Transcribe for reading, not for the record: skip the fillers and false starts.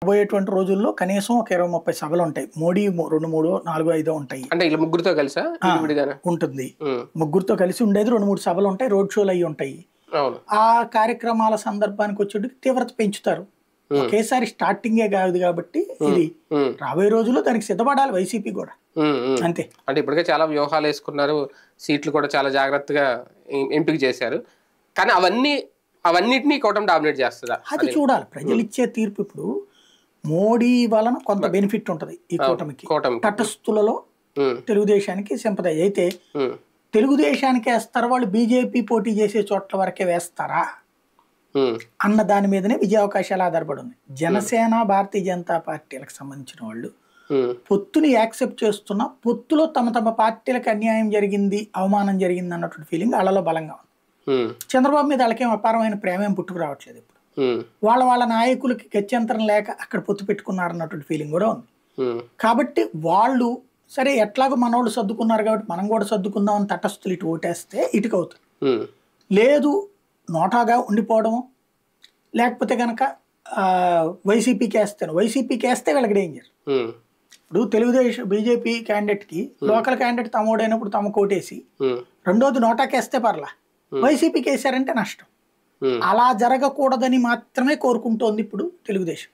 రాబోయేటువంటి రోజుల్లో కనీసం ఒక 20-30 సభలు ఉంటాయి. మోడీ 2, 3, 4, 5 ఉంటాయి. అంటే ఇలా ముగ్గురుతో కలిసా ఉంటుంది. ముగ్గురుతో కలిసి ఉండేది 2, 3 సభలు ఉంటాయి. రోడ్ షోలు అయ్యి ఉంటాయి. ఆ కార్యక్రమాల సందర్భానికి వచ్చేటికి తీవ్రత పెంచుతారు. ఒకేసారి స్టార్టింగే కాదు కాబట్టి ఇది రాబోయే రోజుల్లో దానికి సిద్ధపడాలి వైసీపీ కూడా. అంతే. అంటే ఇప్పటికే చాలా వ్యూహాలు వేసుకున్నారు, సీట్లు కూడా చాలా జాగ్రత్తగా ఎంపిక చేశారు. కానీ అవన్నిటినీ కూటమి డామినేట్ చేస్తుందా? అది చూడాలి. ప్రజలు ఇచ్చే తీర్పు. ఇప్పుడు మోడీ వలన కొంత బెనిఫిట్ ఉంటది ఈ కూటమికి. తటస్థులలో తెలుగుదేశానికి సింపథైజ్ అయితే తెలుగుదేశానికి వేస్తారా వాళ్ళు బీజేపీ పోటీ చేసే చోట్ల వరకే వేస్తారా అన్న దాని మీదనే విజయ అవకాశాలు ఆధారపడి ఉన్నాయి. జనసేన, భారతీయ జనతా పార్టీలకు సంబంధించిన వాళ్ళు పొత్తుని యాక్సెప్ట్ చేస్తున్న పొత్తులో తమ తమ పార్టీలకు అన్యాయం జరిగింది, అవమానం జరిగింది అన్నటువంటి ఫీలింగ్ వాళ్ళలో బలంగా ఉంది. చంద్రబాబు మీద వాళ్ళకేం అపారమైన ప్రేమేం పుట్టుకు రావట్లేదు. ఇప్పుడు వాళ్ళ నాయకులకి గత్యంతరం లేక అక్కడ పొత్తు పెట్టుకున్నారన్నటువంటి ఫీలింగ్ కూడా ఉంది. కాబట్టి వాళ్ళు సరే ఎట్లాగో మనోళ్ళు సర్దుకున్నారు కాబట్టి మనం కూడా సర్దుకుందాం అని తటస్థులు ఇటు ఓటేస్తే ఇటుకవుతుంది. లేదు నోటాగా ఉండిపోవడము, లేకపోతే కనుక వైసీపీకి వేస్తే వీళ్ళకి డేంజర్. ఇప్పుడు తెలుగుదేశం బీజేపీ క్యాండిడేట్కి లోకల్ క్యాండిడేట్ తమోడైనప్పుడు తమ కోటేసి రెండోది నోటాకేస్తే పర్లా, వైసీపీకి వేసారంటే నష్టం. అలా జరగకూడదని మాత్రమే కోరుకుంటోంది ఇప్పుడు తెలుగుదేశం.